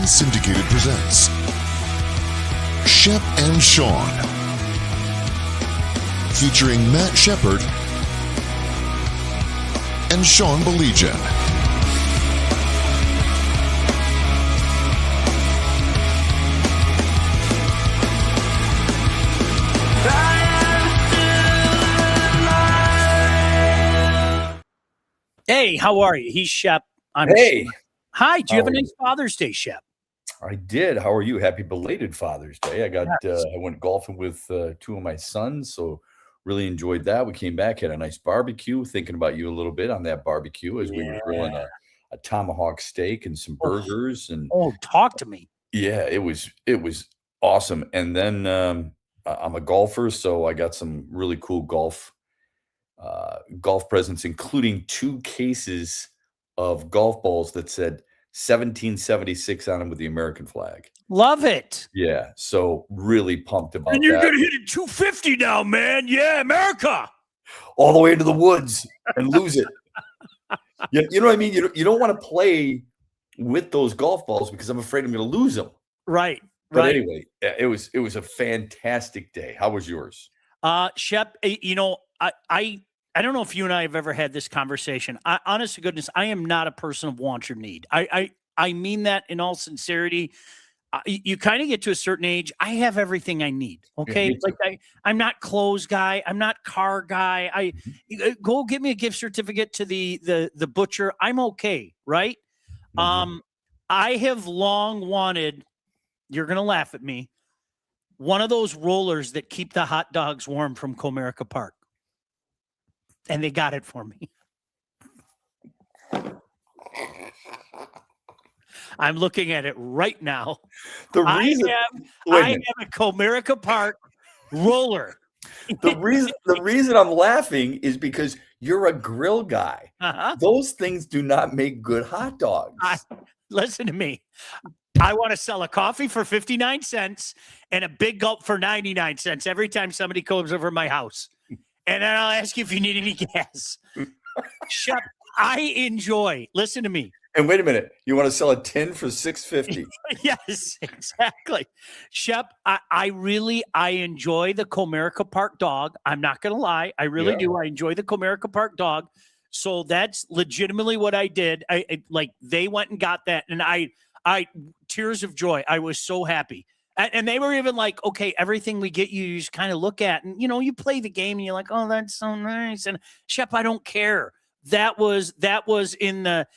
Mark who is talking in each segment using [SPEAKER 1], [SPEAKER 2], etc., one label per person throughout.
[SPEAKER 1] Syndicated presents Shep and Sean, featuring Matt Shepard and Sean Baligian.
[SPEAKER 2] Hey, how are you? He's Shep. I'm
[SPEAKER 3] Hey.
[SPEAKER 2] Sean. Hi, do you have a
[SPEAKER 3] How are
[SPEAKER 2] nice Father's Day, Shep?
[SPEAKER 3] I did. How are you? Happy belated Father's Day. I went golfing with two of my sons, so really enjoyed that. We came back, had a nice barbecue, thinking about you a little bit on that barbecue as we were grilling a tomahawk steak and some burgers. And
[SPEAKER 2] talk to me.
[SPEAKER 3] yeah, it was awesome. And then I'm a golfer, so I got some really cool golf presents, including 2 cases of golf balls that said 1776 on them with the American flag.
[SPEAKER 2] Love it.
[SPEAKER 3] Yeah, so really pumped about that.
[SPEAKER 2] And you're going to hit it 250 now, man. Yeah, America.
[SPEAKER 3] All the way into the woods and lose it. You know what I mean? You don't want to play with those golf balls because I'm afraid I'm going to lose them.
[SPEAKER 2] Right.
[SPEAKER 3] But anyway, it was a fantastic day. How was yours?
[SPEAKER 2] Shep, I don't know if you and I have ever had this conversation. Honest to goodness, I am not a person of want or need. I mean that in all sincerity. You kind of get to a certain age. I have everything I need. Okay.
[SPEAKER 3] Yeah,
[SPEAKER 2] I'm not clothes guy. I'm not car guy. Go get me a gift certificate to the butcher. I'm okay. Right.
[SPEAKER 3] Mm-hmm.
[SPEAKER 2] I have long wanted, you're going to laugh at me, one of those rollers that keep the hot dogs warm from Comerica Park. And they got it for me. I'm looking at it right now. I have a Comerica Park roller.
[SPEAKER 3] The reason I'm laughing is because you're a grill guy.
[SPEAKER 2] Uh-huh.
[SPEAKER 3] Those things do not make good hot dogs.
[SPEAKER 2] Listen to me. I want to sell a coffee for 59 cents and a big gulp for 99 cents every time somebody comes over my house. And then I'll ask you if you need any gas. Shep, listen to me.
[SPEAKER 3] And wait a minute, you want to sell a tin for $6.50?
[SPEAKER 2] Yes, exactly. Shep, I enjoy the Comerica Park dog. I'm not going to lie. I really do. I enjoy the Comerica Park dog. So that's legitimately what I did. They went and got that. And I tears of joy. I was so happy. And they were even like, okay, everything we get you just kind of look at. And, you play the game and you're like, oh, that's so nice. And Shep, I don't care. That was in the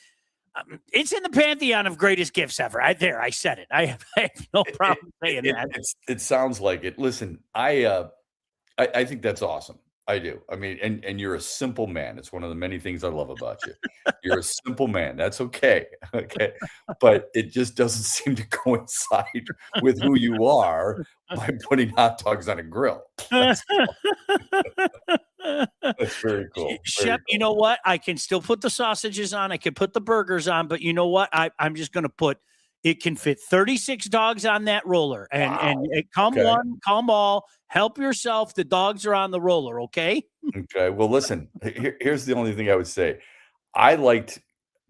[SPEAKER 2] it's in the pantheon of greatest gifts ever. I said it. I have no problem saying that.
[SPEAKER 3] It sounds like it. Listen, I think that's awesome. I do. I mean, and you're a simple man. It's one of the many things I love about you. You're a simple man. That's okay. Okay. But it just doesn't seem to coincide with who you are by putting hot dogs on a grill. That's very cool.
[SPEAKER 2] Shep, you know what? I can still put the sausages on. I can put the burgers on, but you know what? I'm just going to put, it can fit 36 dogs on that roller. And come one, come all, help yourself. The dogs are on the roller. Okay.
[SPEAKER 3] Okay. Well, listen, here's the only thing I would say. I liked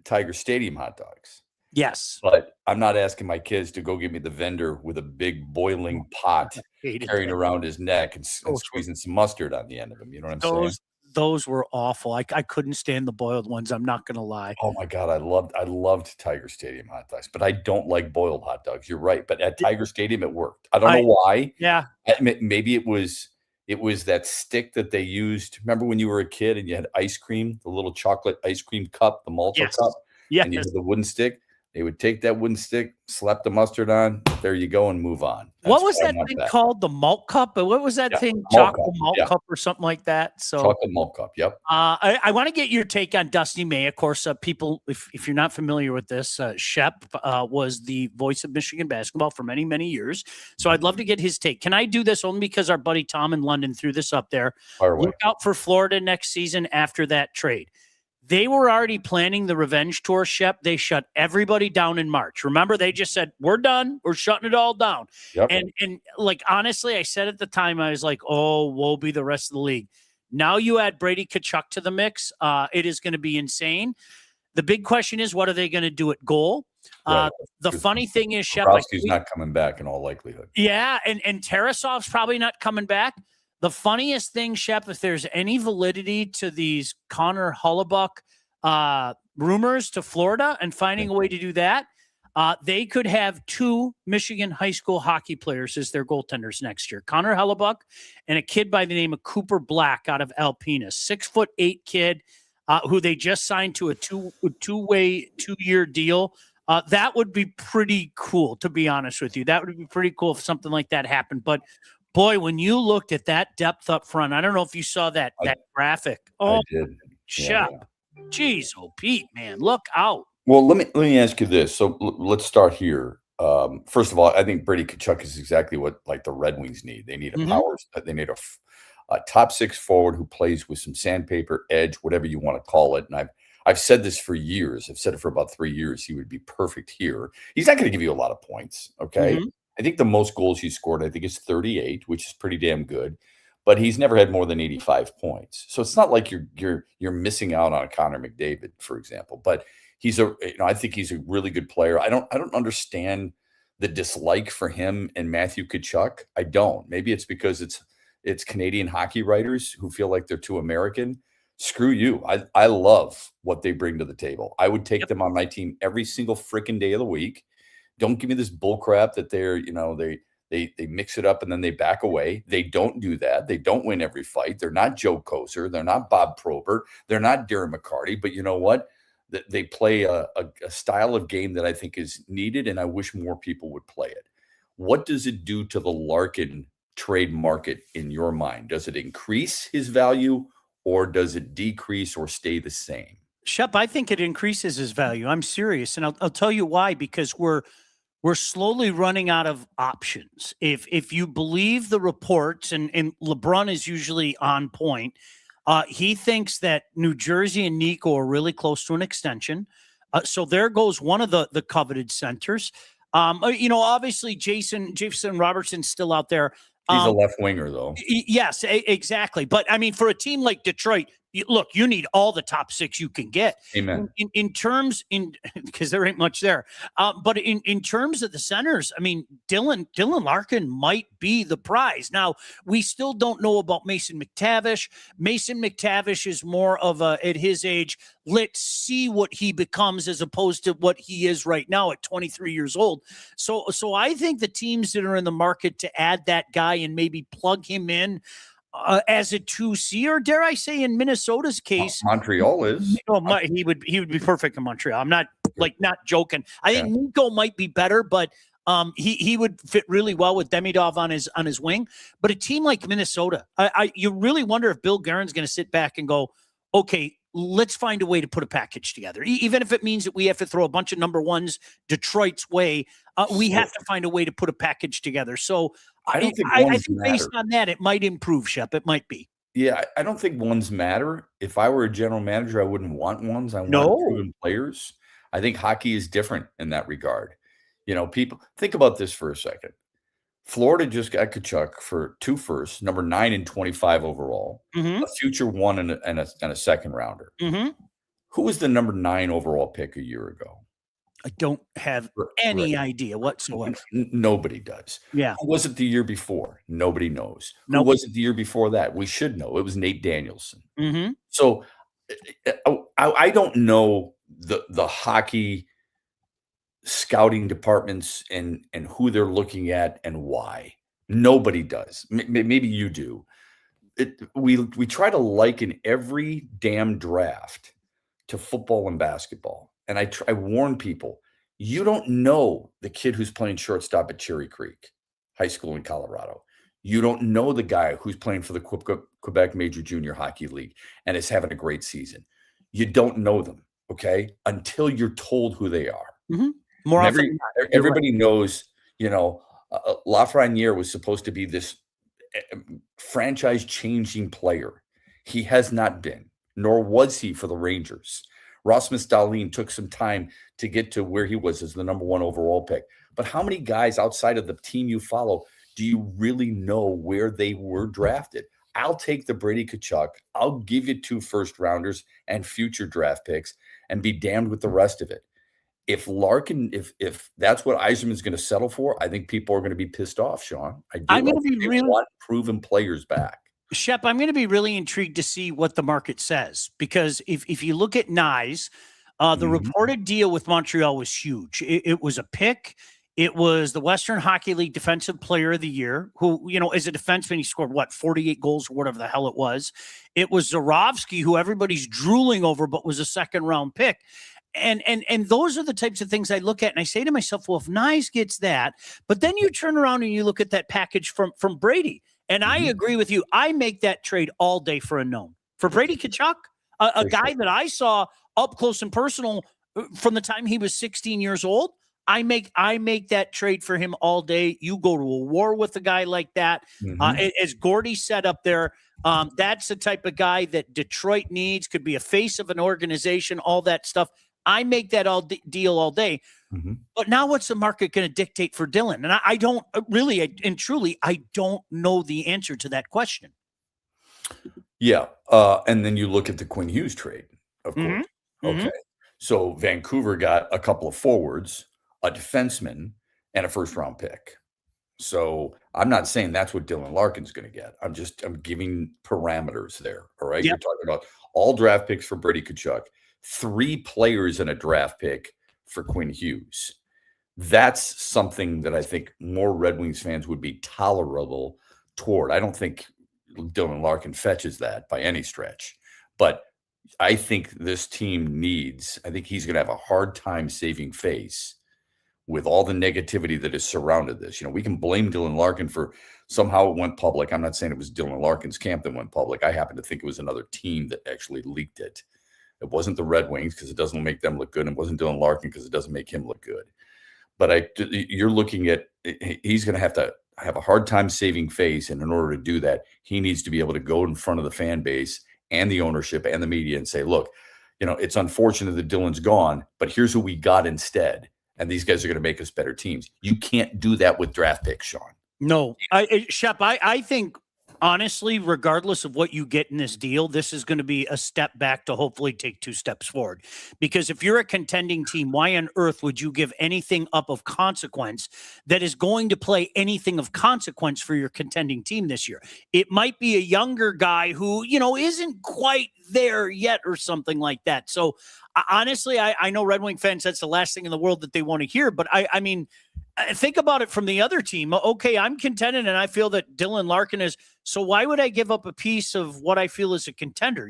[SPEAKER 3] Tiger Stadium hot dogs.
[SPEAKER 2] Yes.
[SPEAKER 3] But I'm not asking my kids to go get me the vendor with a big boiling pot carrying around his neck and squeezing some mustard on the end of him. You know what I'm saying?
[SPEAKER 2] Those were awful. I couldn't stand the boiled ones. I'm not going to lie.
[SPEAKER 3] Oh my God. I loved Tiger Stadium hot dogs, but I don't like boiled hot dogs. You're right. But at Tiger Stadium, it worked. I don't know why.
[SPEAKER 2] Yeah.
[SPEAKER 3] Maybe it was that stick that they used. Remember when you were a kid and you had ice cream, the little chocolate ice cream cup, the Malta cup?
[SPEAKER 2] Yeah.
[SPEAKER 3] And you had the wooden stick. They would take that wooden stick, slap the mustard on. There you go, and move on.
[SPEAKER 2] What was that thing called? The malt cup? What was that thing? Chocolate malt cup or something like that? So
[SPEAKER 3] chocolate malt cup. Yep.
[SPEAKER 2] I want to get your take on Dusty May. Of course, people, if you're not familiar with this, Shep was the voice of Michigan basketball for many, many years. So I'd love to get his take. Can I do this only because our buddy Tom in London threw this up there? Look out for Florida next season after that trade. They were already planning the revenge tour, Shep. They shut everybody down in March. Remember, they just said, we're done. We're shutting it all down.
[SPEAKER 3] Yep.
[SPEAKER 2] And honestly, I said at the time, I was like, oh, woe be the rest of the league. Now you add Brady Tkachuk to the mix. It is going to be insane. The big question is, what are they going to do at goal?
[SPEAKER 3] Right.
[SPEAKER 2] The funny thing is, Shep,
[SPEAKER 3] Bobrovsky's not coming back in all likelihood.
[SPEAKER 2] yeah, and Tarasov's probably not coming back. The funniest thing, Shep, if there's any validity to these Connor Hellebuyck rumors to Florida and finding a way to do that, they could have 2 Michigan high school hockey players as their goaltenders next year. Connor Hellebuyck and a kid by the name of Cooper Black out of Alpena, 6'8" kid who they just signed to a two-way 2-year deal. That would be pretty cool, to be honest with you. That would be pretty cool if something like that happened. But boy, when you looked at that depth up front, I don't know if you saw that graphic. Oh,
[SPEAKER 3] I did.
[SPEAKER 2] Shep. Jeez, oh Pete, man, look out.
[SPEAKER 3] Well, let me ask you this. So let's start here. First of all, I think Brady Tkachuk is exactly what like the Red Wings need. They need a power. They need a top 6 forward who plays with some sandpaper, edge, whatever you want to call it. And I've said this for years. I've said it for about 3 years. He would be perfect here. He's not going to give you a lot of points. Okay. I think the most goals he scored, I think, is 38, which is pretty damn good. But he's never had more than 85 points. So it's not like you're missing out on a Connor McDavid, for example. But I think he's a really good player. I don't understand the dislike for him and Matthew Tkachuk. I don't. Maybe it's because it's Canadian hockey writers who feel like they're too American. Screw you. I love what they bring to the table. I would take them on my team every single freaking day of the week. Don't give me this bull crap that they mix it up and then they back away. They don't do that. They don't win every fight. They're not Joe Koser. They're not Bob Probert. They're not Darren McCarty. But you know what? They play a style of game that I think is needed, and I wish more people would play it. What does it do to the Larkin trade market in your mind? Does it increase his value, or does it decrease or stay the same?
[SPEAKER 2] Shep, I think it increases his value. I'm serious, and I'll tell you why. Because we're slowly running out of options. If you believe the reports, and LeBron is usually on point, he thinks that New Jersey and Nico are really close to an extension. So there goes one of the coveted centers. Obviously Jason Robertson's still out there.
[SPEAKER 3] He's a left winger, though.
[SPEAKER 2] Yes, exactly. But I mean, for a team like Detroit, you need all the top 6 you can get.
[SPEAKER 3] Amen.
[SPEAKER 2] Because there ain't much there. But in terms of the centers, I mean, Dylan Larkin might be the prize. Now, we still don't know about Mason McTavish. Mason McTavish is more of at his age, let's see what he becomes as opposed to what he is right now at 23 years old. So I think the teams that are in the market to add that guy and maybe plug him in as a 2C, or dare I say, in Minnesota's case,
[SPEAKER 3] Montreal is.
[SPEAKER 2] He would be perfect in Montreal. I'm not joking. I think Nico might be better, but he would fit really well with Demidov on his wing. But a team like Minnesota, you really wonder if Bill Guerin's going to sit back and go, okay, let's find a way to put a package together. Even if it means that we have to throw a bunch of number ones Detroit's way, we have to find a way to put a package together. So I think based on that, it might improve, Shep. It might be.
[SPEAKER 3] Yeah, I don't think ones matter. If I were a general manager, I wouldn't want ones. I want proven players. I think hockey is different in that regard. People think about this for a second. Florida just got Tkachuk for 2 firsts, number 9 and 25 overall, a future 1 and a second rounder. Who was the number 9 overall pick a year ago?
[SPEAKER 2] I don't have any idea whatsoever.
[SPEAKER 3] Nobody does.
[SPEAKER 2] Yeah.
[SPEAKER 3] Who was it the year before? Nobody knows. Who was it the year before that? We should know. It was Nate Danielson. So I don't know the hockey scouting departments and who they're looking at and why. Nobody does. Maybe you do. We try to liken every damn draft to football and basketball. And I warn people, you don't know the kid who's playing shortstop at Cherry Creek High School in Colorado. You don't know the guy who's playing for the Quebec Major Junior Hockey League and is having a great season. You don't know them, okay, until you're told who they are.
[SPEAKER 2] More often,
[SPEAKER 3] everybody knows, Lafreniere was supposed to be this franchise-changing player. He has not been, nor was he for the Rangers. Rasmus Dahlin took some time to get to where he was as the number 1 overall pick. But how many guys outside of the team you follow do you really know where they were drafted? I'll take the Brady Kachuk. I'll give you 2 first-rounders and future draft picks and be damned with the rest of it. If Larkin, if that's what Yzerman's going to settle for, I think people are going to be pissed off, Sean. I do.
[SPEAKER 2] I'm going to be really
[SPEAKER 3] want proven players back.
[SPEAKER 2] Shep, I'm going to be really intrigued to see what the market says, because if you look at Nyes, the reported deal with Montreal was huge. It was a pick. It was the Western Hockey League Defensive Player of the Year, who, as a defenseman, he scored, 48 goals or whatever the hell it was. It was Zarovsky, who everybody's drooling over, but was a second-round pick. And those are the types of things I look at, and I say to myself, well, if Nyes gets that, but then you turn around and you look at that package from Brady, and I agree with you. I make that trade all day for a known. For Brady Kachuk, a guy that I saw up close and personal from the time he was 16 years old, I make that trade for him all day. You go to a war with a guy like that. As Gordy said up there, that's the type of guy that Detroit needs, could be a face of an organization, all that stuff. I make that deal all day. But now what's the market going to dictate for Dylan? And I don't really, and truly, I don't know the answer to that question.
[SPEAKER 3] Yeah. And then you look at the Quinn Hughes trade, of course. Okay. So Vancouver got a couple of forwards, a defenseman, and a first-round pick. So I'm not saying that's what Dylan Larkin's going to get. I'm giving parameters there. All right. Yep. You're talking about all draft picks for Brady Kachuk, 3 players and a draft pick for Quinn Hughes. That's something that I think more Red Wings fans would be tolerable toward. I don't think Dylan Larkin fetches that by any stretch, but I think this team needs, I think he's going to have a hard time saving face with all the negativity that has surrounded this. We can blame Dylan Larkin for somehow it went public. I'm not saying it was Dylan Larkin's camp that went public. I happen to think it was another team that actually leaked it. It wasn't the Red Wings because it doesn't make them look good. And it wasn't Dylan Larkin because it doesn't make him look good. But you're looking at, he's going to have a hard time saving face. And in order to do that, he needs to be able to go in front of the fan base and the ownership and the media and say, look, it's unfortunate that Dylan's gone, but here's who we got instead. And these guys are going to make us better teams. You can't do that with draft picks, Sean.
[SPEAKER 2] No, Shep, I think, honestly, regardless of what you get in this deal, this is going to be a step back to hopefully take 2 steps forward. Because if you're a contending team, why on earth would you give anything up of consequence that is going to play anything of consequence for your contending team this year? It might be a younger guy who, isn't quite there yet or something like that. So honestly, I know Red Wing fans, that's the last thing in the world that they want to hear. But I mean, think about it from the other team. Okay, I'm contending, and I feel that Dylan Larkin is. So why would I give up a piece of what I feel is a contender?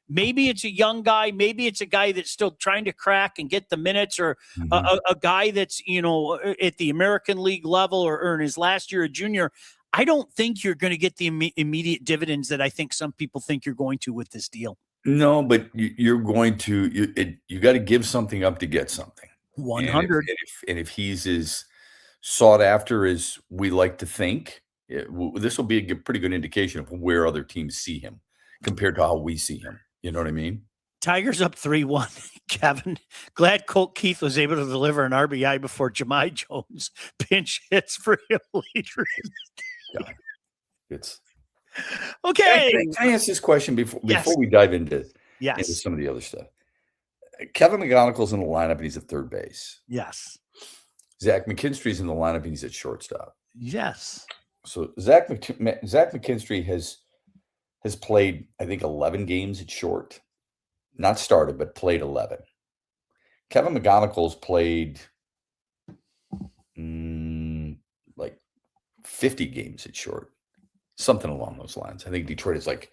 [SPEAKER 2] Maybe it's a young guy. Maybe it's a guy that's still trying to crack and get the minutes, or a guy that's, at the American League level or in his last year, a junior. I don't think you're going to get the immediate dividends that I think some people think you're going to with this deal.
[SPEAKER 3] No, but you're going to, you got to give something up to get something.
[SPEAKER 2] 100.
[SPEAKER 3] And if he's as sought after as we like to think, this will be a pretty good indication of where other teams see him compared to how we see him. You know what I mean?
[SPEAKER 2] Tigers up 3-1. Kevin, glad Colt Keith was able to deliver an RBI before Jahmai Jones pinch hits for him later.
[SPEAKER 3] Yeah. It's
[SPEAKER 2] okay.
[SPEAKER 3] Can I ask this question before we dive into some of the other stuff? Kevin McGonical's in the lineup and he's at third base.
[SPEAKER 2] Yes.
[SPEAKER 3] Zach McKinstry's in the lineup and he's at shortstop.
[SPEAKER 2] Yes.
[SPEAKER 3] So Zach McKinstry has played, I think, 11 games at short. Not started, but played 11. Kevin McGonical's played like 50 games at short. Something along those lines. I think Detroit is like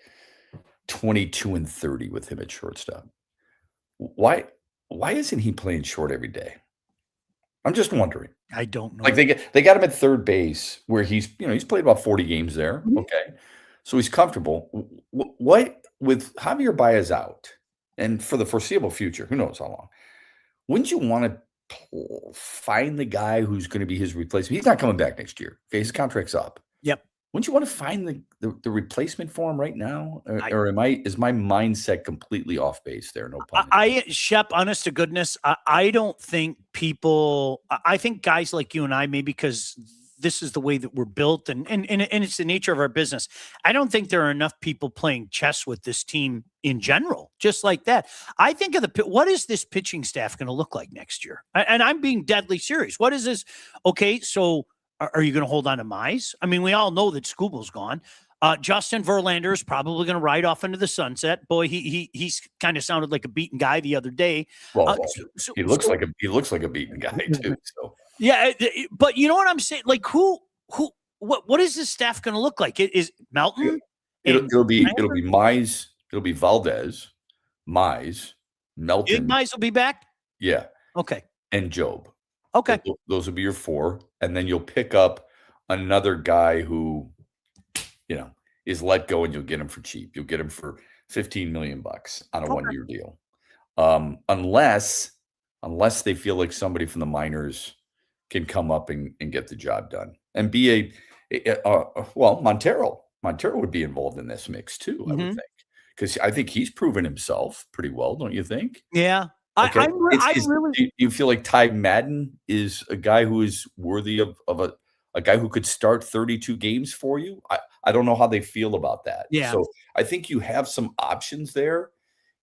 [SPEAKER 3] 22-30 with him at shortstop. Why isn't he playing short every day? I'm just wondering.
[SPEAKER 2] I don't know.
[SPEAKER 3] Like they got him at third base where he's played about 40 games there. Okay. So he's comfortable. What with Javier Baez out and for the foreseeable future, who knows how long, wouldn't you want to find the guy who's going to be his replacement? He's not coming back next year. Okay. His contract's up.
[SPEAKER 2] Yep.
[SPEAKER 3] Wouldn't you want to find the replacement for him right now? Or is my mindset completely off base there? No pun intended.
[SPEAKER 2] Shep, honest to goodness, I don't think people, I think guys like you and I, maybe because this is the way that we're built, and it's the nature of our business. I don't think there are enough people playing chess with this team in general, just like that. I think of what is this pitching staff going to look like next year? And I'm being deadly serious. What is this? Okay, so are you going to hold on to Mize? I mean, we all know that Skubal's gone. Justin Verlander is probably going to ride off into the sunset. Boy, he's kind of sounded like a beaten guy the other day.
[SPEAKER 3] Well, he looks like a beaten guy too. So
[SPEAKER 2] yeah, but you know what I'm saying? Like, what is this staff going to look like? Is Melton?
[SPEAKER 3] It'll be Mize. It'll be Valdez, Mize, Melton.
[SPEAKER 2] Mize will be back.
[SPEAKER 3] Yeah.
[SPEAKER 2] Okay.
[SPEAKER 3] And Job.
[SPEAKER 2] Okay.
[SPEAKER 3] Those will be your 4, and then you'll pick up another guy who, is let go, and you'll get him for cheap. You'll get him for $15 million on a 1-year deal, unless they feel like somebody from the minors can come up and get the job done and be Montero would be involved in this mix too. I would think, because I think he's proven himself pretty well, don't you think?
[SPEAKER 2] Yeah.
[SPEAKER 3] Okay.
[SPEAKER 2] Do
[SPEAKER 3] you feel like Ty Madden is a guy who is worthy of a guy who could start 32 games for you? I don't know how they feel about that.
[SPEAKER 2] Yeah.
[SPEAKER 3] So I think you have some options there,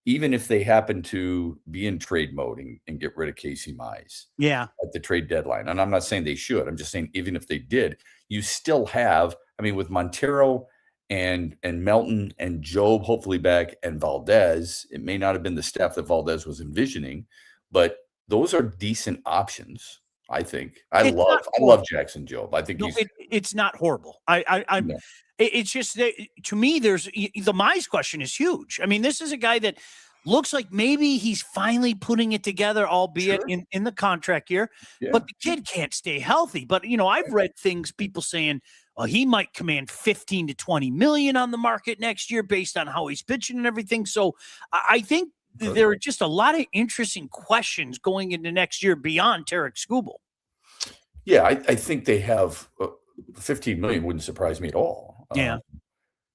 [SPEAKER 3] even if they happen to be in trade mode and get rid of Casey Mize at the trade deadline. And I'm not saying they should. I'm just saying even if they did, you still have, with Montero and Melton and Job hopefully back and Valdez, it may not have been the staff that Valdez was envisioning, but those are decent options. I think I love Jackson Job. I think
[SPEAKER 2] it's not horrible. It's just that, to me, the Mize question is huge. I mean, this is a guy that looks like maybe he's finally putting it together, albeit in the contract year. Yeah. But the kid can't stay healthy. But I've read people saying, he might command 15 to 20 million on the market next year based on how he's pitching and everything. So I think there are just a lot of interesting questions going into next year beyond Tarek Skubal.
[SPEAKER 3] Yeah, I think they have 15 million wouldn't surprise me at all.
[SPEAKER 2] Yeah.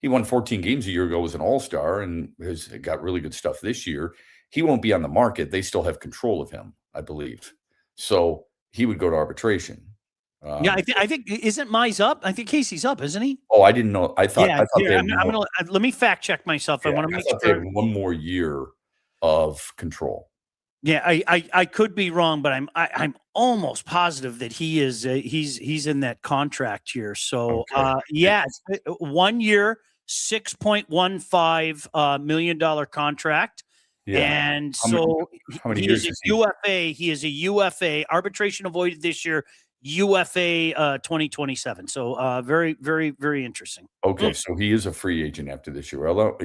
[SPEAKER 3] He won 14 games a year ago as an all-star and has got really good stuff this year. He won't be on the market. They still have control of him, I believe. So he would go to arbitration.
[SPEAKER 2] I think isn't Mize up? I think Casey's up, isn't he?
[SPEAKER 3] Oh, I didn't know. I thought
[SPEAKER 2] let me fact check myself.
[SPEAKER 3] Yeah,
[SPEAKER 2] I want to make
[SPEAKER 3] sure they have one more year of control.
[SPEAKER 2] Yeah, I could be wrong, but I'm almost positive that he is he's in that contract year. So 1 year, $6.15 million contract. Yeah. And
[SPEAKER 3] how many years
[SPEAKER 2] is UFA. He is a UFA, arbitration avoided this year, UFA 2027. So very, very, very interesting.
[SPEAKER 3] Okay, so he is a free agent after this year. Although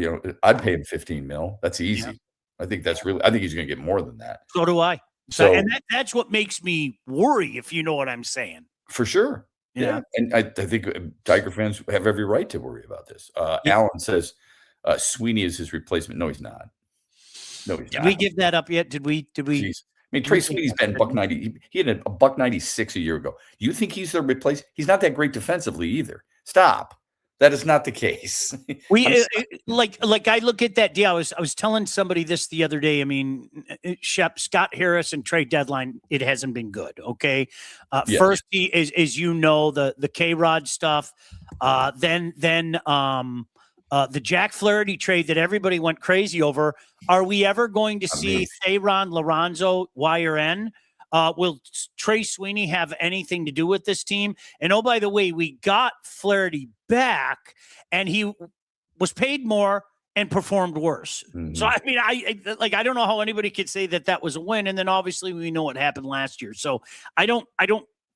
[SPEAKER 3] I'd pay him 15 mil. That's easy. Yeah. I think he's going to get more than that.
[SPEAKER 2] So do I. And that's what makes me worry, if you know what I'm saying.
[SPEAKER 3] For sure. Yeah. And I think Tiger fans have every right to worry about this. Alan says Sweeney is his replacement. No, he's not.
[SPEAKER 2] Did we give that up yet? Did we?
[SPEAKER 3] Jeez. Trey Sweeney's been $1.90. He had a $1.96 a year ago. You think he's their replacement? He's not that great defensively either. Stop. That is not the case.
[SPEAKER 2] Like I look at that deal. I was telling somebody this the other day. I mean, Scott Harris and trade deadline, it hasn't been good. Okay. First, he is, as you know, the K-Rod stuff. Then the Jack Flaherty trade that everybody went crazy over. Are we ever going to see Theron, Lorenzo, YRN? Will Trey Sweeney have anything to do with this team? And oh, by the way, we got Flaherty back, and he was paid more and performed worse. Mm-hmm. So I mean, I don't know how anybody could say that was a win. And then obviously we know what happened last year. So I don't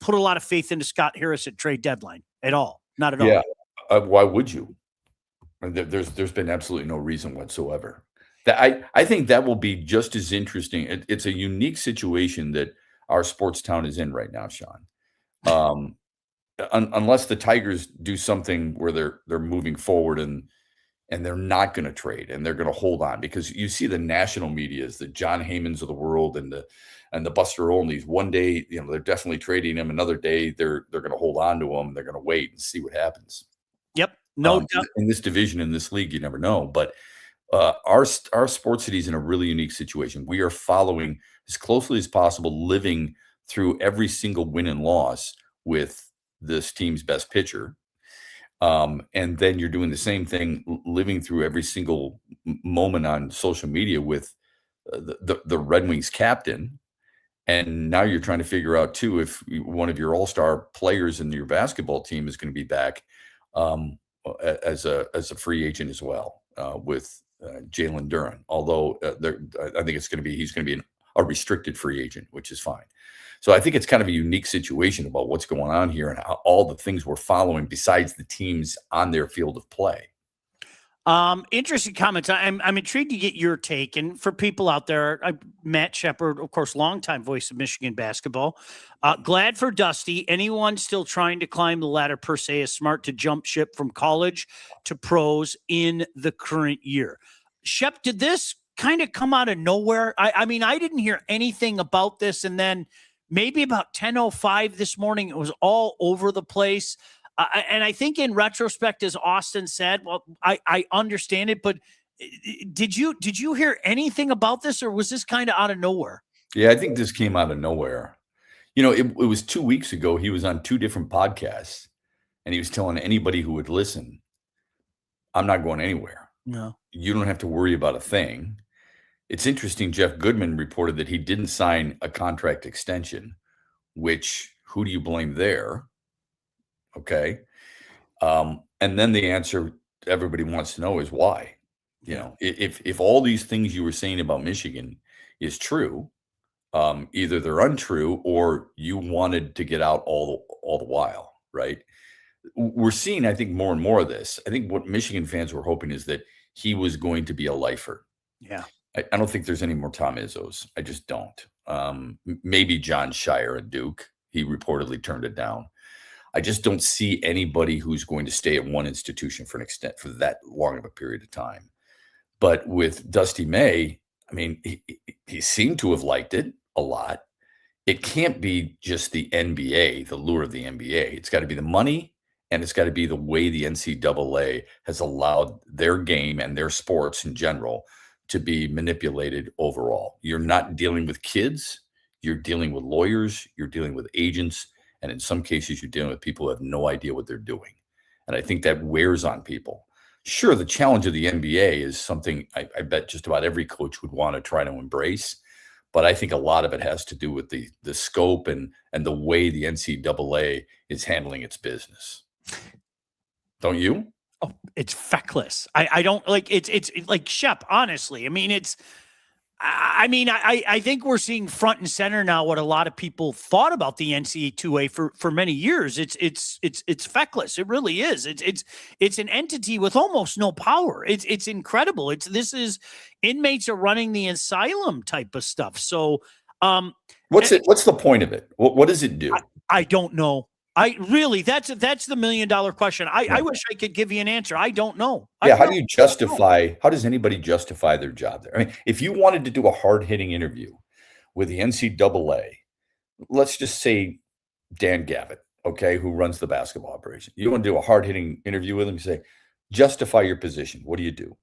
[SPEAKER 2] put a lot of faith into Scott Harris at trade deadline at all. Not at all.
[SPEAKER 3] Yeah. Why would you? There's been absolutely no reason whatsoever. I think that will be just as interesting. It's a unique situation that our sports town is in right now, Sean. Unless the Tigers do something where they're moving forward and they're not going to trade and they're going to hold on, because you see the national medias, the John Heymans of the world and the Buster Olneys. One day, they're definitely trading him. Another day, they're going to hold on to him. They're going to wait and see what happens.
[SPEAKER 2] Yep. No doubt.
[SPEAKER 3] In this division, in this league, you never know. But our sports city is in a really unique situation. We are following as closely as possible, living through every single win and loss with this team's best pitcher. And then you're doing the same thing, living through every single moment on social media with the Red Wings captain. And now you're trying to figure out too if one of your all-star players in your basketball team is going to be back as a free agent as well with Jalen Duren. Although I think he's going to be a restricted free agent, which is fine. So I think it's kind of a unique situation about what's going on here and how all the things we're following besides the teams on their field of play.
[SPEAKER 2] Interesting comments. I'm intrigued to get your take. And for people out there, Matt Shepard, of course, longtime voice of Michigan basketball. Glad for Dusty. Anyone still trying to climb the ladder per se is smart to jump ship from college to pros in the current year. Shep, did this kind of come out of nowhere? I mean, I didn't hear anything about this, and then maybe about 10:05 this morning, it was all over the place. And I think in retrospect, as Austin said, well, I understand it, but did you hear anything about this, or was this kind of out of nowhere?
[SPEAKER 3] Yeah, I think this came out of nowhere. You know, it was 2 weeks ago. He was on 2 different podcasts, and he was telling anybody who would listen, I'm not going anywhere.
[SPEAKER 2] No.
[SPEAKER 3] You don't have to worry about a thing. It's interesting. Jeff Goodman reported that he didn't sign a contract extension, which who do you blame there? Okay. And then the answer everybody wants to know is why. You know, if all these things you were saying about Michigan is true, either they're untrue or you wanted to get out all the while, right? We're seeing, I think, more and more of this. I think what Michigan fans were hoping is that he was going to be a lifer.
[SPEAKER 2] Yeah.
[SPEAKER 3] I don't think there's any more Tom Izzo's. I just don't. Maybe John Shire at Duke. He reportedly turned it down. I just don't see anybody who's going to stay at one institution for that long of a period of time. But with Dusty May, I mean, he seemed to have liked it a lot. It can't be just the NBA, the lure of the NBA. It's got to be the money, and it's got to be the way the NCAA has allowed their game and their sports in general to be manipulated overall. You're not dealing with kids. You're dealing with lawyers. You're dealing with agents. And in some cases, you're dealing with people who have no idea what they're doing. And I think that wears on people. Sure, the challenge of the NBA is something I bet just about every coach would want to try to embrace. But I think a lot of it has to do with the scope and the way the NCAA is handling its business. Don't you?
[SPEAKER 2] Oh, it's feckless. I don't like it's like Shep, honestly. I think we're seeing front and center now what a lot of people thought about the NCAA for many years. It's feckless. It really is. It's an entity with almost no power. It's incredible. This is inmates are running the asylum type of stuff. So
[SPEAKER 3] what's the point of it? What does it do?
[SPEAKER 2] I don't know. That's the $1 million question. I wish I could give you an answer. I don't know.
[SPEAKER 3] How do you justify? How does anybody justify their job there? I mean, if you wanted to do a hard-hitting interview with the NCAA, let's just say Dan Gavitt, okay, who runs the basketball operation. You want to do a hard-hitting interview with him, you say, justify your position. What do you do?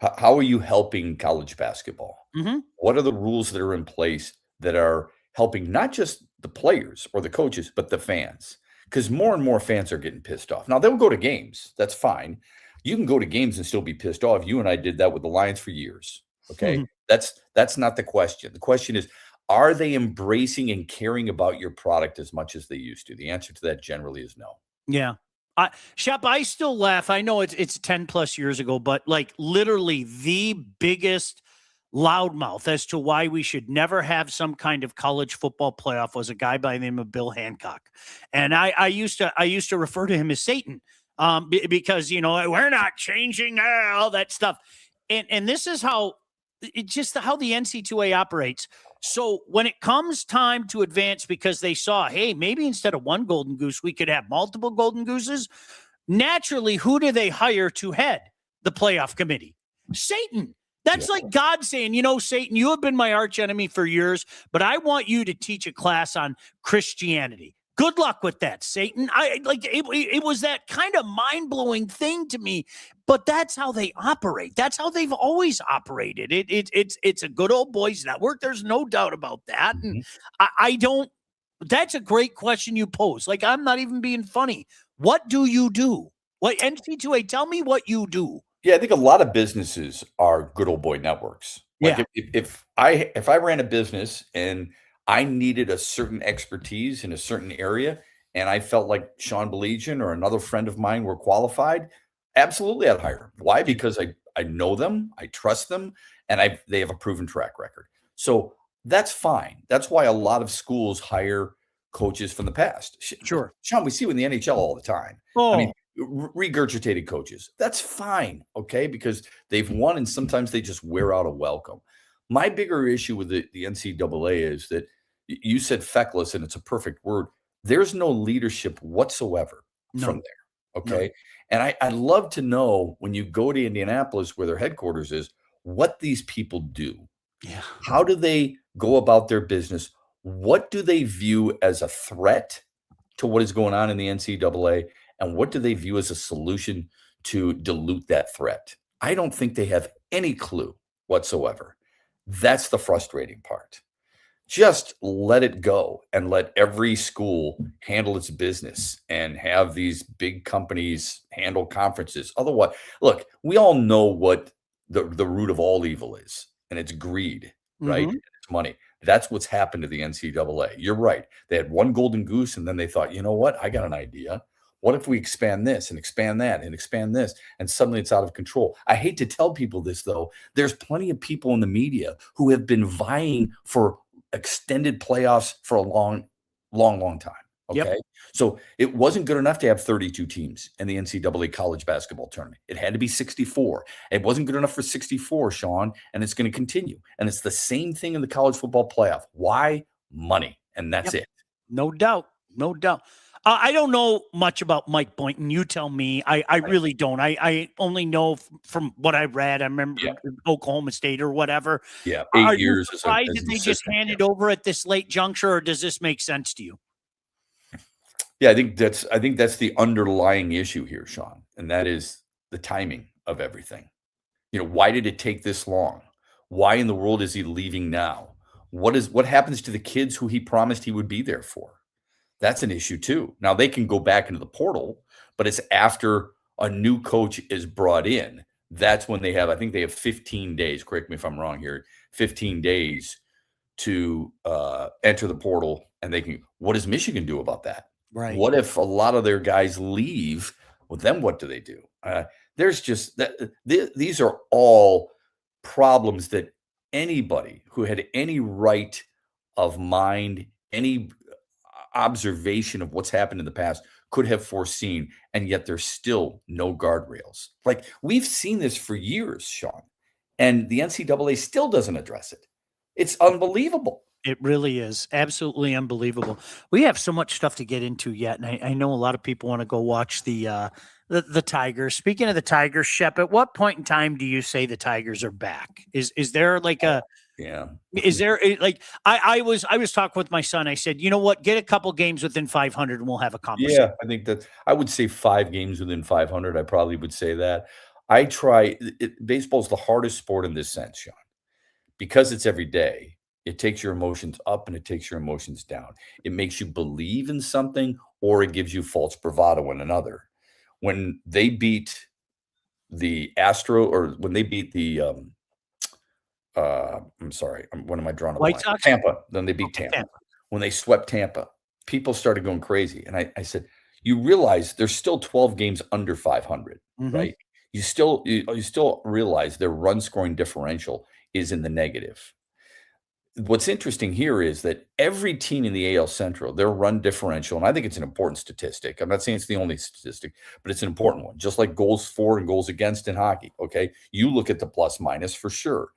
[SPEAKER 3] How are you helping college basketball?
[SPEAKER 2] Mm-hmm.
[SPEAKER 3] What are the rules that are in place that are helping not just the players or the coaches, but the fans? Because more and more fans are getting pissed off. Now, they'll go to games. That's fine. You can go to games and still be pissed off. You and I did that with the Lions for years. Okay. Mm-hmm. That's not the question. The question is, are they embracing and caring about your product as much as they used to? The answer to that generally is no.
[SPEAKER 2] Yeah. Shep, I still laugh. I know it's 10 plus years ago, but like literally the biggest loudmouth as to why we should never have some kind of college football playoff was a guy by the name of Bill Hancock. And I used to refer to him as Satan because, we're not changing all that stuff. And this is how it's just how the NCAA operates. So when it comes time to advance, because they saw, hey, maybe instead of one golden goose, we could have multiple golden gooses. Naturally, who do they hire to head the playoff committee? Satan. That's like God saying, Satan, you have been my arch enemy for years, but I want you to teach a class on Christianity. Good luck with that, Satan. It was that kind of mind-blowing thing to me, but that's how they operate. That's how they've always operated. It's a good old boys network. There's no doubt about that.
[SPEAKER 3] Mm-hmm.
[SPEAKER 2] And I don't That's a great question you pose. Like, I'm not even being funny. What do you do? What NC2A? Tell me what you do.
[SPEAKER 3] Yeah, I think a lot of businesses are good old boy networks. Like
[SPEAKER 2] Yeah.
[SPEAKER 3] if I ran a business and I needed a certain expertise in a certain area, and I felt like Sean Belegian or another friend of mine were qualified, absolutely I'd hire them. Why? Because I know them, I trust them, and they have a proven track record. So that's fine. That's why a lot of schools hire coaches from the past.
[SPEAKER 2] Sure.
[SPEAKER 3] Sean, we see you in the NHL all the time. I mean, regurgitated coaches. That's fine, okay? Because they've won and sometimes they just wear out a welcome. My bigger issue with the NCAA is that you said feckless, and it's a perfect word. There's no leadership whatsoever from there, okay? And I'd love to know when you go to Indianapolis, where their headquarters is, what these people do.
[SPEAKER 2] Yeah.
[SPEAKER 3] How do they go about their business? What do they view as a threat to what is going on in the NCAA? And what do they view as a solution to dilute that threat? I don't think they have any clue whatsoever. That's the frustrating part. Just let it go and let every school handle its business and have these big companies handle conferences. Otherwise, look, we all know what the root of all evil is, and it's greed, right? It's money. That's what's happened to the NCAA. You're right. They had one golden goose, and then they thought, you know what? I got an idea. What if we expand this and expand that and expand this? And suddenly it's out of control. I hate to tell people this, though. There's plenty of people in the media who have been vying for extended playoffs for a long time. Okay.
[SPEAKER 2] Yep.
[SPEAKER 3] So it wasn't good enough to have 32 teams in the NCAA college basketball tournament. It had to be 64. It wasn't good enough for 64, Sean, and it's going to continue. And it's the same thing in the college football playoff. Why? Money. And that's it.
[SPEAKER 2] No doubt. No doubt. I don't know much about Mike Boynton. You tell me. I really don't. I only know from what I read. I remember Oklahoma State or whatever.
[SPEAKER 3] Yeah,
[SPEAKER 2] Are
[SPEAKER 3] 8 years.
[SPEAKER 2] You surprised that they just hand it over at this late juncture, or does this make sense to you?
[SPEAKER 3] Yeah, I think that's the underlying issue here, Sean, and that is the timing of everything. You know, why did it take this long? Why in the world is he leaving now? What happens to the kids who he promised he would be there for? That's an issue too. Now they can go back into the portal, but it's after a new coach is brought in. That's when I think they have 15 days, correct me if I'm wrong here, 15 days to enter the portal, and what does Michigan do about that?
[SPEAKER 2] Right.
[SPEAKER 3] What if a lot of their guys leave? Well, then what do they do? There's just that these are all problems that anybody who had any right of mind, any observation of what's happened in the past could have foreseen, and yet there's still no guardrails. Like, we've seen this for years, Sean, and the NCAA still doesn't address it. It's unbelievable.
[SPEAKER 2] It really is absolutely unbelievable. We have so much stuff to get into yet, and I know a lot of people want to go watch the Tigers. Speaking of the Tigers, Shep, at what point in time do you say the Tigers are back? Is there like a Is there like I was talking with my son. I said, you know what, get a couple games within 500 and we'll have a conversation.
[SPEAKER 3] Yeah, I think I would say 5 games within 500. I probably would say that. Baseball's the hardest sport in this sense, Sean, because it's every day. It takes your emotions up and it takes your emotions down. It makes you believe in something, or it gives you false bravado in another. When they beat the when they beat the I'm sorry, when am I drawing a
[SPEAKER 2] White
[SPEAKER 3] line?
[SPEAKER 2] Sox?
[SPEAKER 3] Tampa. Then they beat Tampa. When they swept Tampa, people started going crazy. And I said, you realize there's still 12 games under 500, right? You still realize their run scoring differential is in the negative. What's interesting here is that every team in the AL Central, their run differential, and I think it's an important statistic. I'm not saying it's the only statistic, but it's an important one, just like goals for and goals against in hockey. Okay. You look at the plus minus for sure.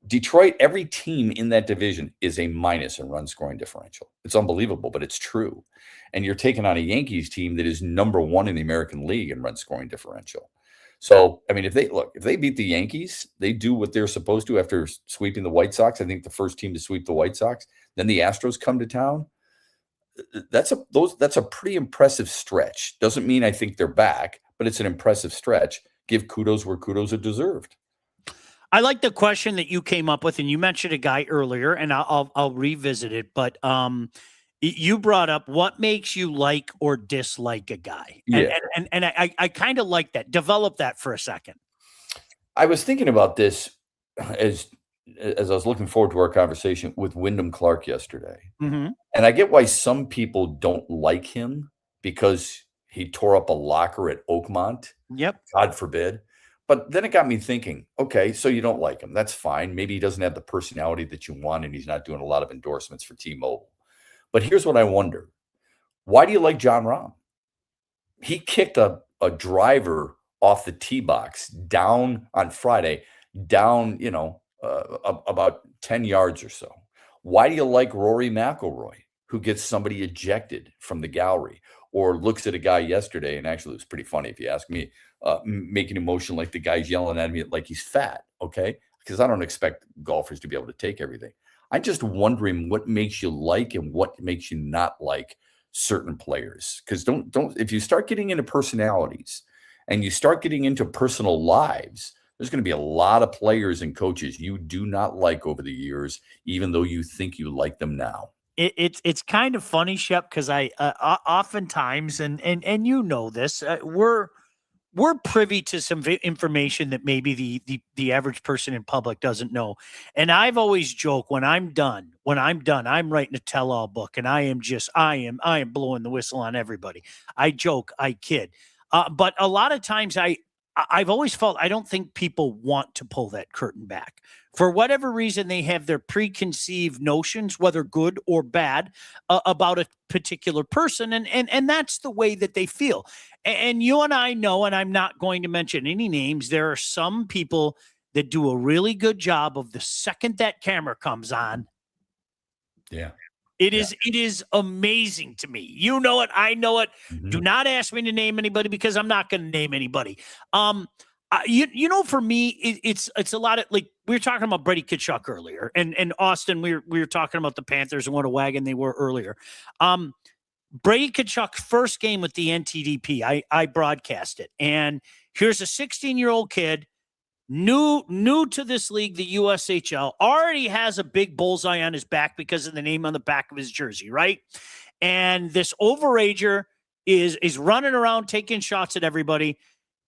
[SPEAKER 3] Detroit, every team in that division is a minus in run scoring differential. It's unbelievable, but it's true. And you're taking on a Yankees team that is number 1 in the American League in run scoring differential. So, I mean, if they beat the Yankees, they do what they're supposed to after sweeping the White Sox. I think the first team to sweep the White Sox. Then the Astros come to town. That's a pretty impressive stretch. Doesn't mean I think they're back, but it's an impressive stretch. Give kudos where kudos are deserved.
[SPEAKER 2] I like the question that you came up with, and you mentioned a guy earlier, and I'll revisit it. But You brought up what makes you like or dislike a guy.
[SPEAKER 3] Yeah.
[SPEAKER 2] And I kind of like that. Develop that for a second.
[SPEAKER 3] I was thinking about this as as I was looking forward to our conversation with Wyndham Clark yesterday.
[SPEAKER 2] Mhm.
[SPEAKER 3] And I get why some people don't like him because he tore up a locker at Oakmont.
[SPEAKER 2] Yep.
[SPEAKER 3] God forbid. But then it got me thinking, okay, so you don't like him. That's fine. Maybe he doesn't have the personality that you want, and he's not doing a lot of endorsements for T-Mobile. But here's what I wonder. Why do you like John Rahm? He kicked a driver off the tee box down on Friday, down, about 10 yards or so. Why do you like Rory McIlroy, who gets somebody ejected from the gallery, or looks at a guy yesterday, and actually it was pretty funny if you ask me, making emotion like the guy's yelling at me like he's fat, okay? Because I don't expect golfers to be able to take everything. I'm just wondering what makes you like and what makes you not like certain players. Because don't if you start getting into personalities and you start getting into personal lives, there's going to be a lot of players and coaches you do not like over the years, even though you think you like them now.
[SPEAKER 2] It's kind of funny, Shep, because I oftentimes and you know this, we're privy to some information that maybe the average person in public doesn't know. And I've always joked when I'm done, I'm writing a tell-all book, and I am blowing the whistle on everybody. I joke, I kid, but a lot of times I've always felt I don't think people want to pull that curtain back. For whatever reason, they have their preconceived notions, whether good or bad, about a particular person, and that's the way that they feel. And you and I know, and I'm not going to mention any names, there are some people that do a really good job of the second that camera comes on.
[SPEAKER 3] Yeah.
[SPEAKER 2] It is amazing to me. You know it. I know it.
[SPEAKER 3] Mhm.
[SPEAKER 2] Do not ask me to name anybody because I'm not going to name anybody. For me, it's a lot of, like, we were talking about Brady Tkachuk earlier, and Austin, we were talking about the Panthers and what a wagon they were earlier. Brady Tkachuk's first game with the NTDP, I broadcast it, and here's a 16-year-old kid, new to this league, the USHL, already has a big bullseye on his back because of the name on the back of his jersey, right? And this overager is running around taking shots at everybody,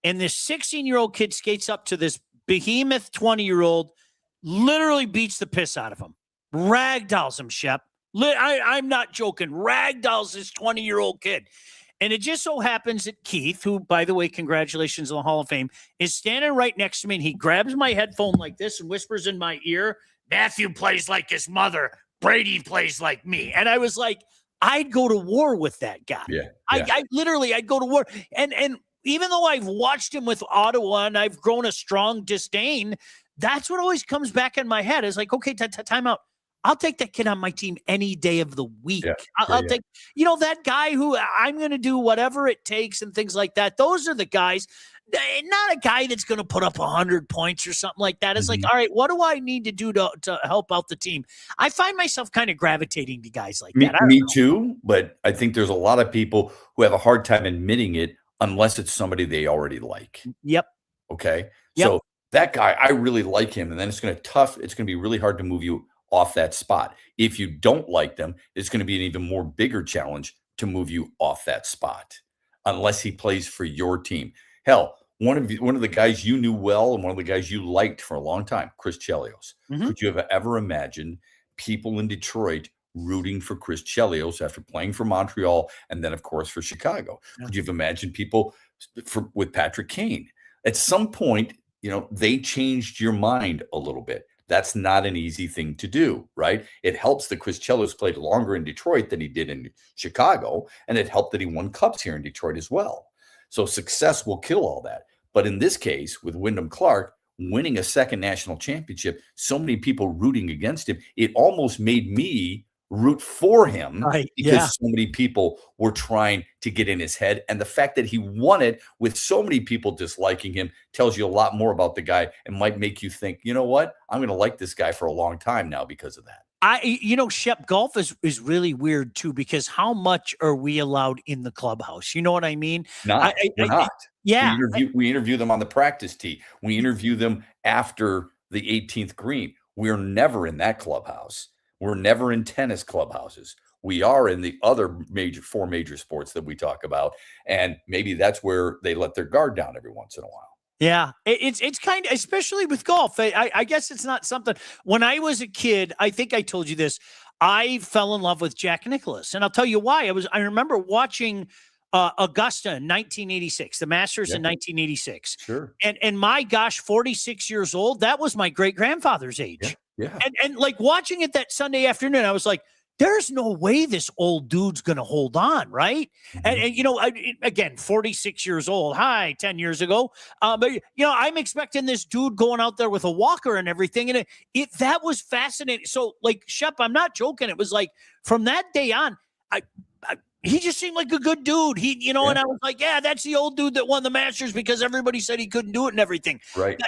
[SPEAKER 2] and this 16-year-old kid skates up to this behemoth 20-year-old, literally beats the piss out of him, ragdolls him, Shep. I'm not joking. Ragdolls this 20-year-old kid. And it just so happens that Keith, who, by the way, congratulations on the Hall of Fame, is standing right next to me, and he grabs my headphone like this and whispers in my ear, Matthew plays like his mother. Brady plays like me. And I was like, I'd go to war with that guy.
[SPEAKER 3] Yeah.
[SPEAKER 2] I'd go to war. And even though I've watched him with Ottawa and I've grown a strong disdain, that's what always comes back in my head. Is like, okay, time out. I'll take that kid on my team any day of the week.
[SPEAKER 3] Yeah.
[SPEAKER 2] I'll take, that guy who I'm going to do whatever it takes and things like that. Those are the guys, not a guy that's going to put up 100 points or something like that. It's like, all right, what do I need to do to help out the team? I find myself kind of gravitating to guys like that.
[SPEAKER 3] Me too, but I think there's a lot of people who have a hard time admitting it unless it's somebody they already like.
[SPEAKER 2] Yep.
[SPEAKER 3] Okay.
[SPEAKER 2] Yep.
[SPEAKER 3] So that guy, I really like him. And then it's going to be really hard to move you off that spot. If you don't like them, it's going to be an even more bigger challenge to move you off that spot, unless he plays for your team. Hell, one of the guys you knew well and one of the guys you liked for a long time, Chris Chelios.
[SPEAKER 2] Mhm.
[SPEAKER 3] Could you have ever imagined people in Detroit rooting for Chris Chelios after playing for Montreal and then, of course, for Chicago?
[SPEAKER 2] Yeah.
[SPEAKER 3] Could you have imagined people with Patrick Kane? At some point, they changed your mind a little bit. That's not an easy thing to do, right? It helps that Chris Chelios played longer in Detroit than he did in Chicago, and it helped that he won cups here in Detroit as well. So success will kill all that. But in this case, with Wyndham Clark winning a second national championship, so many people rooting against him, it almost made me root for him,
[SPEAKER 2] Right,
[SPEAKER 3] because
[SPEAKER 2] yeah.
[SPEAKER 3] so many people were trying to get in his head. And the fact that he won it with so many people disliking him tells you a lot more about the guy and might make you think, you know what? I'm going to like this guy for a long time now because of that.
[SPEAKER 2] Shep, golf is really weird too, because how much are we allowed in the clubhouse? You know what I mean?
[SPEAKER 3] We're not.
[SPEAKER 2] Yeah.
[SPEAKER 3] We interview them on the practice tee. We interview them after the 18th green. We're never in that clubhouse. We're never in tennis clubhouses. we are in the other four major sports that we talk about. And maybe that's where they let their guard down every once in a while.
[SPEAKER 2] Yeah, it's kind of, especially with golf. I guess it's not something. When I was a kid, I think I told you this. I fell in love with Jack Nicklaus, and I'll tell you why. I remember watching Augusta in 1986, the Masters in 1986.
[SPEAKER 3] Sure.
[SPEAKER 2] And my gosh, 46 years old. That was my great grandfather's age.
[SPEAKER 3] Yeah.
[SPEAKER 2] And like watching it that Sunday afternoon, I was like, there's no way this old dude's going to hold on, right? And again, 46 years old. Hi, 10 years ago. But, I'm expecting this dude going out there with a walker and everything. And that was fascinating. So, like, Shep, I'm not joking. It was like from that day on, he just seemed like a good dude. And I was like, yeah, that's the old dude that won the Masters because everybody said he couldn't do it and everything.
[SPEAKER 3] Right.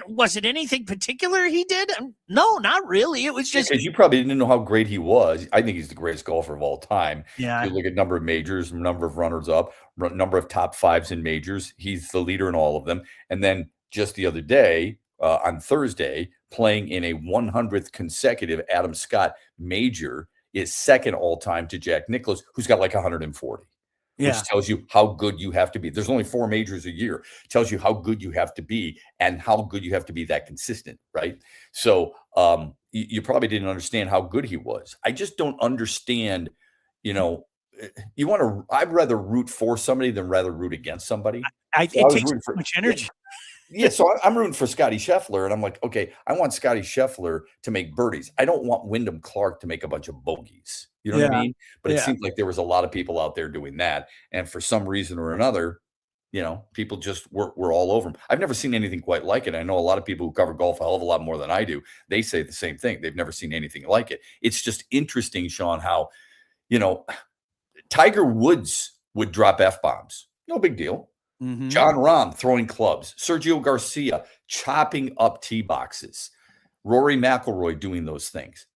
[SPEAKER 2] Was it anything particular he did? No, not really. It was just
[SPEAKER 3] because you probably didn't know how great he was. I think he's the greatest golfer of all time.
[SPEAKER 2] Yeah.
[SPEAKER 3] You look at number of majors, number of runners up, number of top fives in majors. He's the leader in all of them. And then just the other day, on Thursday, playing in a 100th consecutive Adam Scott major, is second all time to Jack Nicklaus, who's got like 140, which tells you how good you have to be. There's only 4 majors a year. It tells you how good you have to be and how good you have to be that consistent, right? So you probably didn't understand how good he was. I just don't understand, I'd rather root for somebody than rather root against somebody.
[SPEAKER 2] It takes too much energy.
[SPEAKER 3] Yeah, so I'm rooting for Scotty Scheffler, and I'm like, okay, I want Scotty Scheffler to make birdies. I don't want Wyndham Clark to make a bunch of bogeys. You know what I mean? But it seems like there was a lot of people out there doing that, and for some reason or another, people just were all over him. I've never seen anything quite like it. I know a lot of people who cover golf a hell of a lot more than I do. They say the same thing. They've never seen anything like it. It's just interesting, Sean, how, Tiger Woods would drop F-bombs. No big deal.
[SPEAKER 2] Mm-hmm.
[SPEAKER 3] John Rahm throwing clubs, Sergio Garcia chopping up tee boxes, Rory McIlroy doing those things.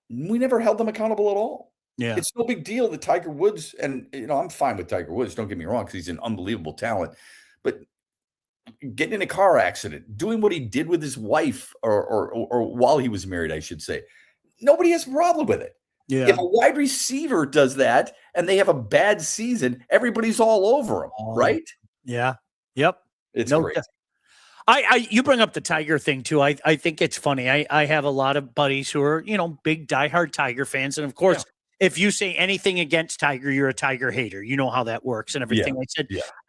[SPEAKER 3] We never held them accountable at all.
[SPEAKER 2] Yeah,
[SPEAKER 3] it's no big deal that Tiger Woods, and I'm fine with Tiger Woods. Don't get me wrong, because he's an unbelievable talent. But getting in a car accident, doing what he did with his wife, or while he was married, I should say, nobody has a problem with it.
[SPEAKER 2] Yeah.
[SPEAKER 3] If a wide receiver does that and they have a bad season, everybody's all over him, right?
[SPEAKER 2] Yeah. Yep.
[SPEAKER 3] It's great.
[SPEAKER 2] You bring up the Tiger thing too. I think it's funny. I have a lot of buddies who are, big diehard Tiger fans. And of course, if you say anything against Tiger, you're a Tiger hater. You know how that works and everything.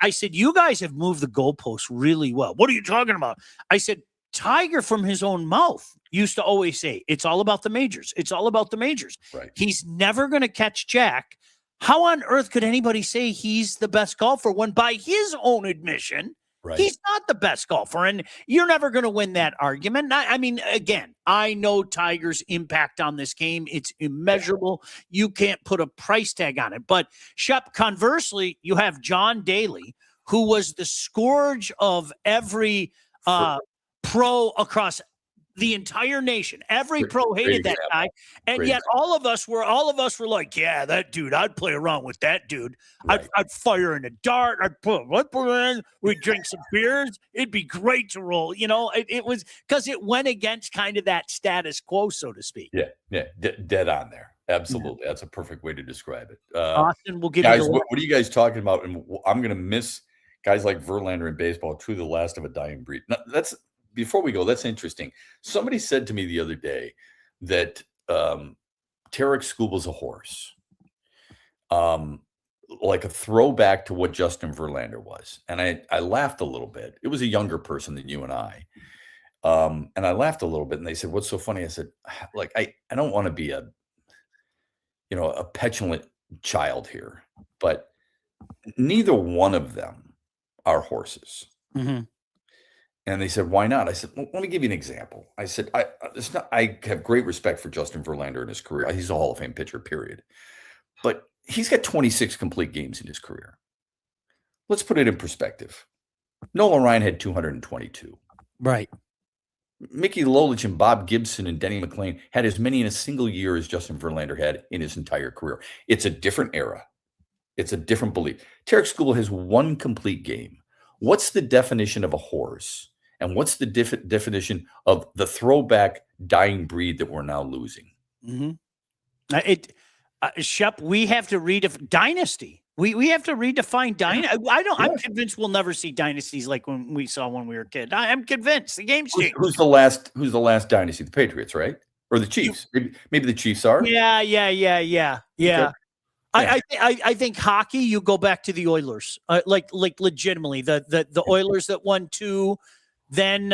[SPEAKER 2] I said, you guys have moved the goalposts really well. What are you talking about? I said, Tiger from his own mouth used to always say, it's all about the majors. It's all about the majors.
[SPEAKER 3] Right.
[SPEAKER 2] He's never going to catch Jack. How on earth could anybody say he's the best golfer when by his own admission, he's not the best golfer? And you're never going to win that argument. I mean, again, I know Tiger's impact on this game. It's immeasurable. You can't put a price tag on it. But Shep, conversely, you have John Daly, who was the scourge of every pro across the entire nation. Every pro hated that guy. And yet all of us were like, yeah, that dude, I'd play around with that dude. I'd fire in a dart. I'd put in. We'd drink some beers. It'd be great to roll. It was because it went against kind of that status quo, so to speak.
[SPEAKER 3] Yeah. Dead on there. Absolutely. Yeah. That's a perfect way to describe it.
[SPEAKER 2] Austin, we'll give
[SPEAKER 3] guys,
[SPEAKER 2] you
[SPEAKER 3] what are you guys talking about? And I'm going to miss guys like Verlander in baseball, truly the last of a dying breed. Now, before we go, that's interesting. Somebody said to me the other day that Tarek Skubal's a horse, like a throwback to what Justin Verlander was. And I laughed a little bit. It was a younger person than you and I. And I laughed a little bit. And they said, what's so funny? I said, like, I don't want to be a petulant child here, but neither one of them are horses.
[SPEAKER 2] Mm-hmm.
[SPEAKER 3] And they said, why not? I said, well, let me give you an example. I said, I have great respect for Justin Verlander in his career. He's a Hall of Fame pitcher, period. But he's got 26 complete games in his career. Let's put it in perspective. Nolan Ryan had 222.
[SPEAKER 2] Right.
[SPEAKER 3] Mickey Lolich and Bob Gibson and Denny McLain had as many in a single year as Justin Verlander had in his entire career. It's a different era. It's a different belief. Tarek Skubal has one complete game. What's the definition of a horse? And what's the definition of the throwback dying breed that we're now losing?
[SPEAKER 2] Mm-hmm. Shep, we have to redefine dynasty. We have to redefine dynasty. I'm convinced we'll never see dynasties like when we saw when we were a kid. I'm convinced the game's changed.
[SPEAKER 3] Who's the last dynasty? The Patriots, right? Or the Chiefs? Maybe the Chiefs are.
[SPEAKER 2] Yeah.
[SPEAKER 3] Okay.
[SPEAKER 2] I think hockey. You go back to the Oilers, like legitimately the Oilers that won 2, then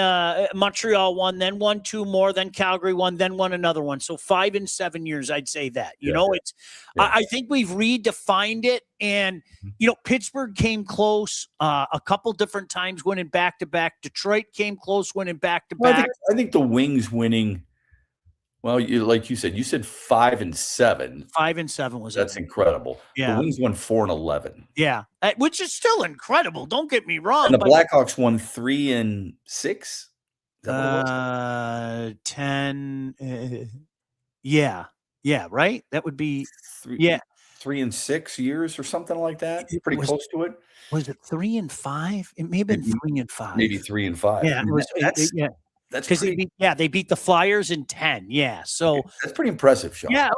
[SPEAKER 2] Montreal won, then won 2 more, then Calgary won, then won another one. So 5 and 7 years, I'd say that. You know, it's. Yeah. I think we've redefined it, and Pittsburgh came close a couple different times, winning back to back. Detroit came close, winning back to back.
[SPEAKER 3] I think the Wings winning. Well, like you said 5 and 7.
[SPEAKER 2] 5 and 7 was
[SPEAKER 3] that's incredible.
[SPEAKER 2] Yeah,
[SPEAKER 3] the Wings won 4 and 11.
[SPEAKER 2] Yeah, which is still incredible. Don't get me wrong.
[SPEAKER 3] And the Blackhawks won 3 and 6.
[SPEAKER 2] 10. Yeah, right. That would be
[SPEAKER 3] 3 and 6 years or something like that. Pretty close to it.
[SPEAKER 2] Was it 3 and 5? It may have been 3 and 5.
[SPEAKER 3] Maybe 3 and 5.
[SPEAKER 2] Yeah, it was. That's because they beat the Flyers in 10. Yeah, so
[SPEAKER 3] that's pretty impressive, Sean.
[SPEAKER 2] Yeah,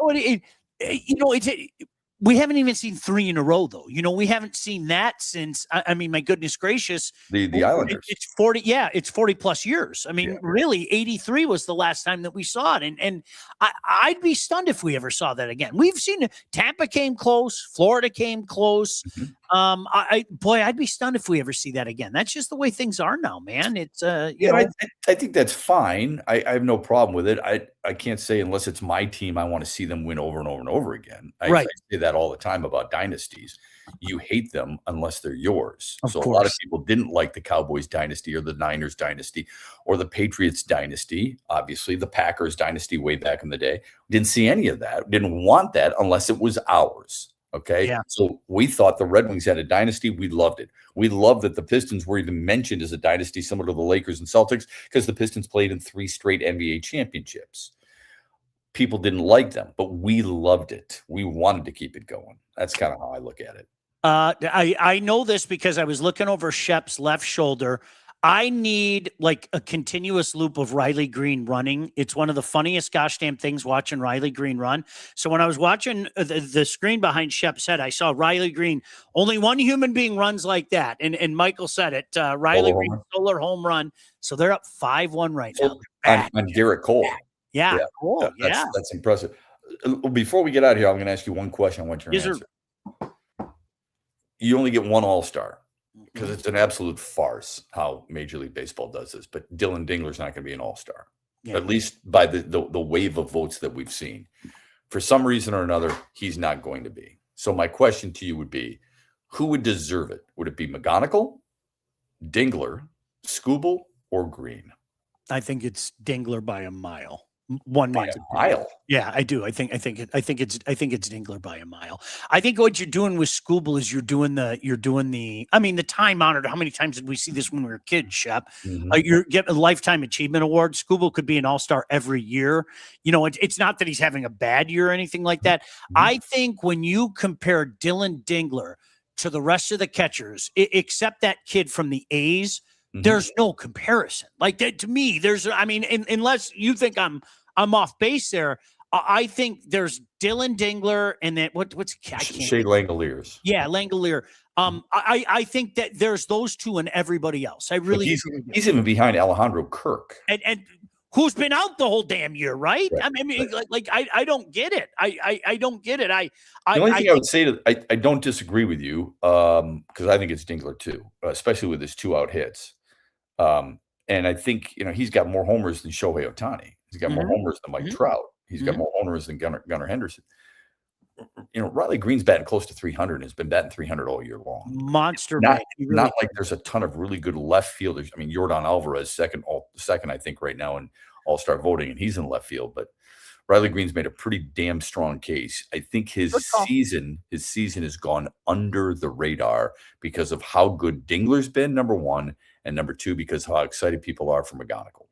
[SPEAKER 2] we haven't even seen 3 in a row, though. We haven't seen that since. I mean, my goodness gracious,
[SPEAKER 3] the Islanders.
[SPEAKER 2] It's 40. Yeah, it's 40 plus years. I mean, really, 83 was the last time that we saw it, and I'd be stunned if we ever saw that again. We've seen Tampa came close, Florida came close.
[SPEAKER 3] Mm-hmm.
[SPEAKER 2] I'd be stunned if we ever see that again. That's just the way things are now, man. It's
[SPEAKER 3] I think that's fine. I have no problem with it. I can't say unless it's my team, I want to see them win over and over and over again. I say that all the time about dynasties. You hate them unless they're yours.
[SPEAKER 2] Of course.
[SPEAKER 3] A lot of people didn't like the Cowboys dynasty or the Niners dynasty or the Patriots dynasty. Obviously, the Packers dynasty way back in the day. Didn't see any of that. Didn't want that unless it was ours. Okay.
[SPEAKER 2] Yeah.
[SPEAKER 3] So we thought the Red Wings had a dynasty. We loved it. We loved that the Pistons were even mentioned as a dynasty similar to the Lakers and Celtics because the Pistons played in 3 straight NBA championships. People didn't like them, but we loved it. We wanted to keep it going. That's kind of how I look at it.
[SPEAKER 2] I know this because I was looking over Shep's left shoulder. I need like a continuous loop of Riley Green running. It's one of the funniest gosh damn things watching Riley Green run. So when I was watching the screen behind Shep's head, I saw Riley Green. Only one human being runs like that. And Michael said it. Riley Green solar home run. So they're up 5-1 right now.
[SPEAKER 3] On Garrett Cole.
[SPEAKER 2] Yeah. Cool.
[SPEAKER 3] That's impressive. Before we get out of here, I'm going to ask you one question. I want your answer. You only get one All-Star. Because it's an absolute farce how Major League Baseball does this. But Dylan Dingler's not going to be an all-star, at least by the wave of votes that we've seen. For some reason or another, he's not going to be. So my question to you would be, who would deserve it? Would it be McGonigal, Dingler, Skubal, or Green?
[SPEAKER 2] I think it's Dingler by a mile. One
[SPEAKER 3] by a mile.
[SPEAKER 2] Yeah, I do. I think it's Dingler by a mile. I think what you're doing with Skubal is you're doing the I mean the time honored. How many times did we see this when we were kids, Shep?
[SPEAKER 3] Mm-hmm.
[SPEAKER 2] You're getting a lifetime achievement award. Skubal could be an all-star every year. It's not that he's having a bad year or anything like that. Mm-hmm. I think when you compare Dylan Dingler to the rest of the catchers, except that kid from the A's, mm-hmm. there's no comparison. Like that to me, unless you think I'm off base there. I think there's Dylan Dingler and then what's
[SPEAKER 3] Shea Langoliers.
[SPEAKER 2] Yeah, Langolier. I think that there's those two and everybody else. I really
[SPEAKER 3] he's even behind Alejandro Kirk.
[SPEAKER 2] And who's been out the whole damn year, right? I mean, I don't get it. I don't get it.
[SPEAKER 3] The only thing I would say I don't disagree with you because I think it's Dingler too, especially with his 2 out hits. And I think he's got more homers than Shohei Ohtani. He's got more homers than Mike Trout. He's got more homers than Gunnar Henderson. Riley Green's batting close to 300 and has been batting 300 all year long.
[SPEAKER 2] Monster.
[SPEAKER 3] Not like there's a ton of really good left fielders. I mean, Yordan Alvarez second, I think, right now in All-Star voting, and he's in left field. But Riley Green's made a pretty damn strong case. I think his season has gone under the radar because of how good Dingler's been, number one, and number two, because how excited people are for McGonigal.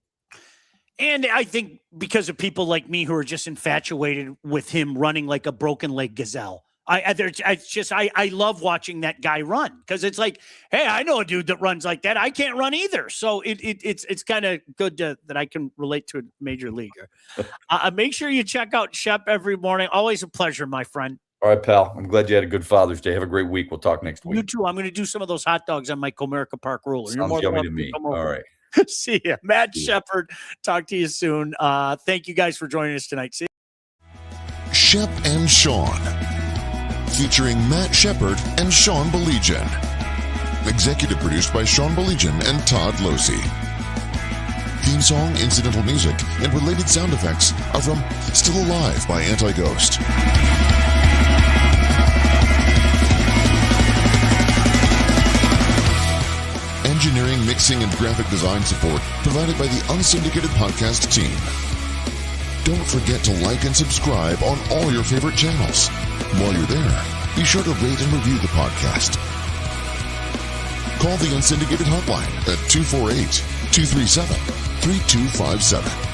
[SPEAKER 2] And I think because of people like me who are just infatuated with him running like a broken leg gazelle. I love watching that guy run because it's like, hey, I know a dude that runs like that. I can't run either. So it's kind of good that I can relate to a major leaguer. Make sure you check out Shep every morning. Always a pleasure, my friend.
[SPEAKER 3] All right, pal. I'm glad you had a good Father's Day. Have a great week. We'll talk next week.
[SPEAKER 2] You too. I'm going to do some of those hot dogs on my Comerica Park roller.
[SPEAKER 3] Sounds yummy to me. All right.
[SPEAKER 2] See ya. Matt Shepard. Talk to you soon. Thank you guys for joining us tonight. See you.
[SPEAKER 1] Shep and Sean, featuring Matt Shepard and Sean Baligian. Executive produced by Sean Baligian and Todd Losey. Theme song, incidental music, and related sound effects are from Still Alive by Anti-Ghost. Engineering, mixing, and graphic design support provided by the Unsyndicated Podcast team. Don't forget to like and subscribe on all your favorite channels. While you're there, be sure to rate and review the podcast. Call the Unsyndicated hotline at 248-237-3257.